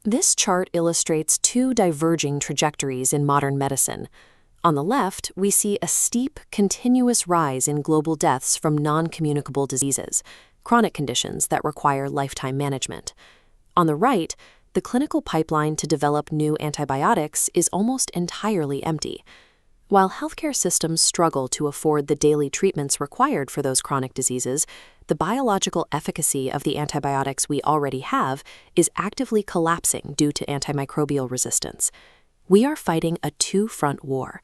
This chart illustrates two diverging trajectories in modern medicine. On the left, we see a steep, continuous rise in global deaths from non-communicable diseases, chronic conditions that require lifetime management. On the right, the clinical pipeline to develop new antibiotics is almost entirely empty. While healthcare systems struggle to afford the daily treatments required for those chronic diseases, the biological efficacy of the antibiotics we already have is actively collapsing due to antimicrobial resistance. We are fighting a two-front war.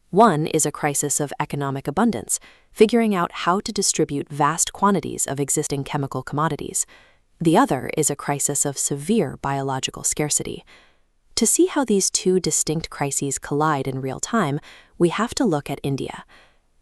One is a crisis of economic abundance, figuring out how to distribute vast quantities of existing chemical commodities. The other is a crisis of severe biological scarcity. To see how these two distinct crises collide in real time, we have to look at India.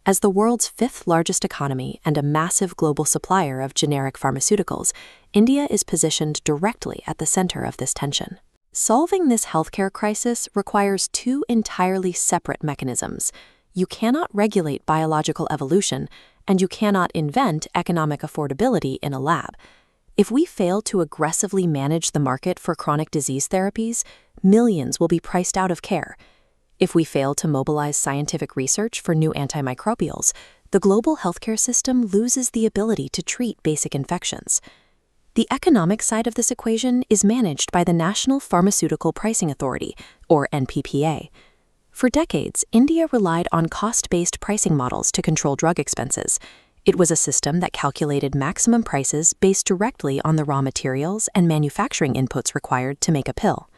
As the world's fifth largest economy and a massive global supplier of generic pharmaceuticals, India is positioned directly at the center of this tension. Solving this healthcare crisis requires two entirely separate mechanisms. You cannot regulate biological evolution, and you cannot invent economic affordability in a lab. If we fail to aggressively manage the market for chronic disease therapies, millions will be priced out of care. If we fail to mobilize scientific research for new antimicrobials, the global healthcare system loses the ability to treat basic infections. The economic side of this equation is managed by the National Pharmaceutical Pricing Authority, or NPPA. For decades, India relied on cost-based pricing models to control drug expenses. It was a system that calculated maximum prices based directly on the raw materials and manufacturing inputs required to make a pill.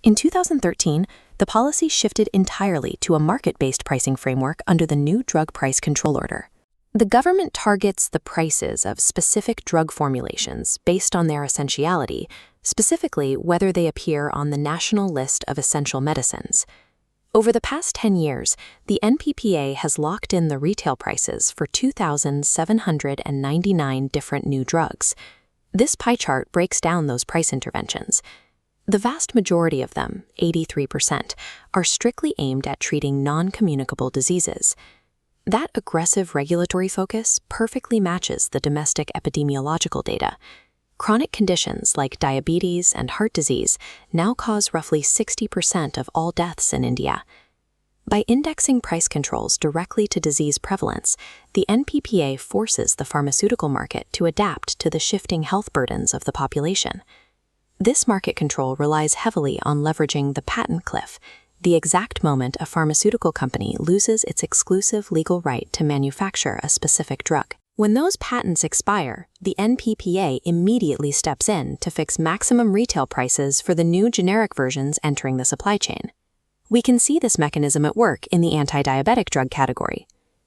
In 2013, the policy shifted entirely to a market-based pricing framework under the new Drug Price Control Order. The government targets the prices of specific drug formulations based on their essentiality, specifically whether they appear on the National List of Essential Medicines. Over the past 10 years, the NPPA has locked in the retail prices for 2,799 different new drugs. This pie chart breaks down those price interventions. The vast majority of them, 83%, are strictly aimed at treating non-communicable diseases. That aggressive regulatory focus perfectly matches the domestic epidemiological data. Chronic conditions like diabetes and heart disease now cause roughly 60% of all deaths in India. By indexing price controls directly to disease prevalence, the NPPA forces the pharmaceutical market to adapt to the shifting health burdens of the population. This market control relies heavily on leveraging the patent cliff, the exact moment a pharmaceutical company loses its exclusive legal right to manufacture a specific drug. When those patents expire, the NPPA immediately steps in to fix maximum retail prices for the new generic versions entering the supply chain. We can see this mechanism at work in the anti-diabetic drug category.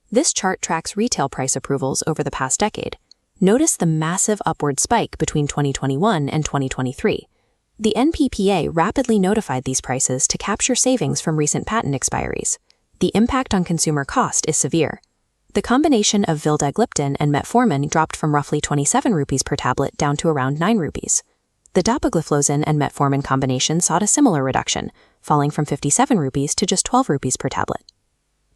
This chart tracks retail price approvals over the past decade. Notice the massive upward spike between 2021 and 2023. The NPPA rapidly notified these prices to capture savings from recent patent expiries. The impact on consumer cost is severe. The combination of vildagliptin and metformin dropped from roughly 27 rupees per tablet down to around 9 rupees. The dapagliflozin and metformin combination saw a similar reduction, falling from 57 rupees to just 12 rupees per tablet.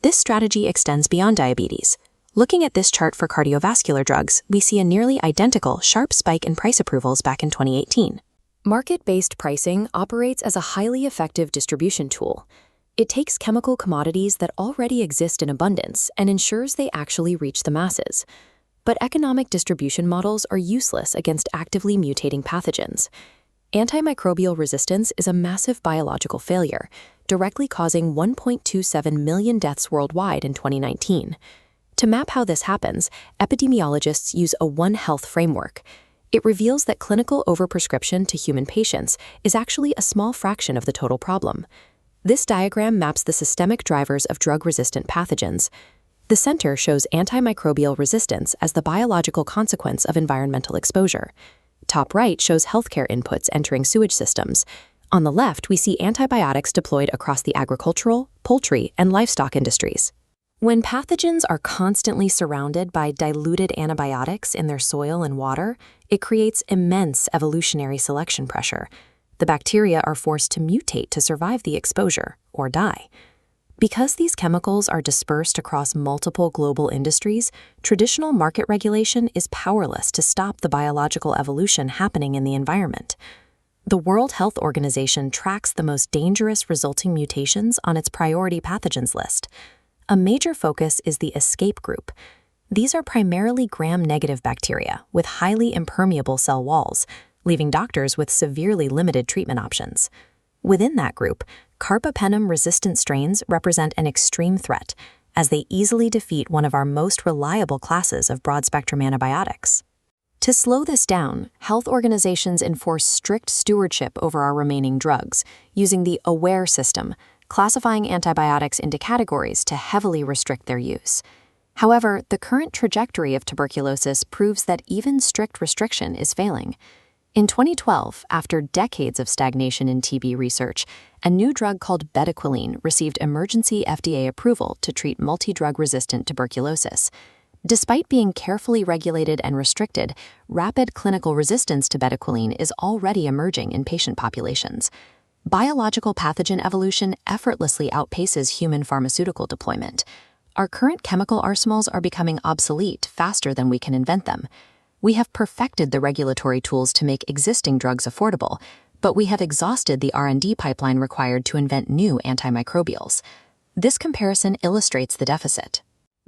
This strategy extends beyond diabetes. Looking at this chart for cardiovascular drugs, we see a nearly identical sharp spike in price approvals back in 2018. Market-based pricing operates as a highly effective distribution tool. It takes chemical commodities that already exist in abundance and ensures they actually reach the masses. But economic distribution models are useless against actively mutating pathogens. Antimicrobial resistance is a massive biological failure, directly causing 1.27 million deaths worldwide in 2019. To map how this happens, epidemiologists use a One Health framework. It reveals that clinical overprescription to human patients is actually a small fraction of the total problem. This diagram maps the systemic drivers of drug-resistant pathogens. The center shows antimicrobial resistance as the biological consequence of environmental exposure. Top right shows healthcare inputs entering sewage systems. On the left, we see antibiotics deployed across the agricultural, poultry, and livestock industries. When pathogens are constantly surrounded by diluted antibiotics in their soil and water, it creates immense evolutionary selection pressure. The bacteria are forced to mutate to survive the exposure or die. Because these chemicals are dispersed across multiple global industries, traditional market regulation is powerless to stop the biological evolution happening in the environment. The World Health Organization tracks the most dangerous resulting mutations on its priority pathogens list. A major focus is the ESKAPE group. These are primarily gram-negative bacteria with highly impermeable cell walls, leaving doctors with severely limited treatment options. Within that group, carbapenem-resistant strains represent an extreme threat, as they easily defeat one of our most reliable classes of broad-spectrum antibiotics. To slow this down, health organizations enforce strict stewardship over our remaining drugs, using the AWARE system, classifying antibiotics into categories to heavily restrict their use. However, the current trajectory of tuberculosis proves that even strict restriction is failing. In 2012, after decades of stagnation in TB research, a new drug called Bedaquiline received emergency FDA approval to treat multi-drug-resistant tuberculosis. Despite being carefully regulated and restricted, rapid clinical resistance to bedaquiline is already emerging in patient populations. Biological pathogen evolution effortlessly outpaces human pharmaceutical deployment. Our current chemical arsenals are becoming obsolete faster than we can invent them. We have perfected the regulatory tools to make existing drugs affordable, but we have exhausted the R&D pipeline required to invent new antimicrobials. This comparison illustrates the deficit.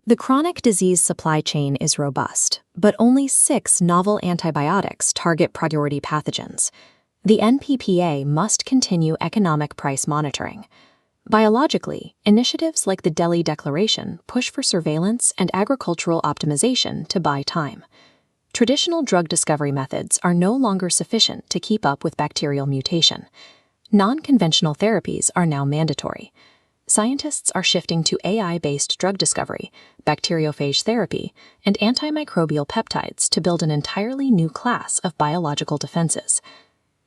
The chronic disease supply chain is robust, but only 6 novel antibiotics target priority pathogens. The NPPA must continue economic price monitoring. Biologically, initiatives like the Delhi Declaration push for surveillance and agricultural optimization to buy time. Traditional drug discovery methods are no longer sufficient to keep up with bacterial mutation. Non-conventional therapies are now mandatory. Scientists are shifting to AI-based drug discovery, bacteriophage therapy, and antimicrobial peptides to build an entirely new class of biological defenses.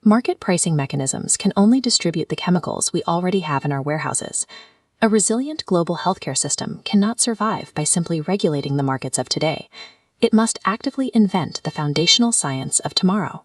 Market pricing mechanisms can only distribute the chemicals we already have in our warehouses. A resilient global healthcare system cannot survive by simply regulating the markets of today. It must actively invent the foundational science of tomorrow.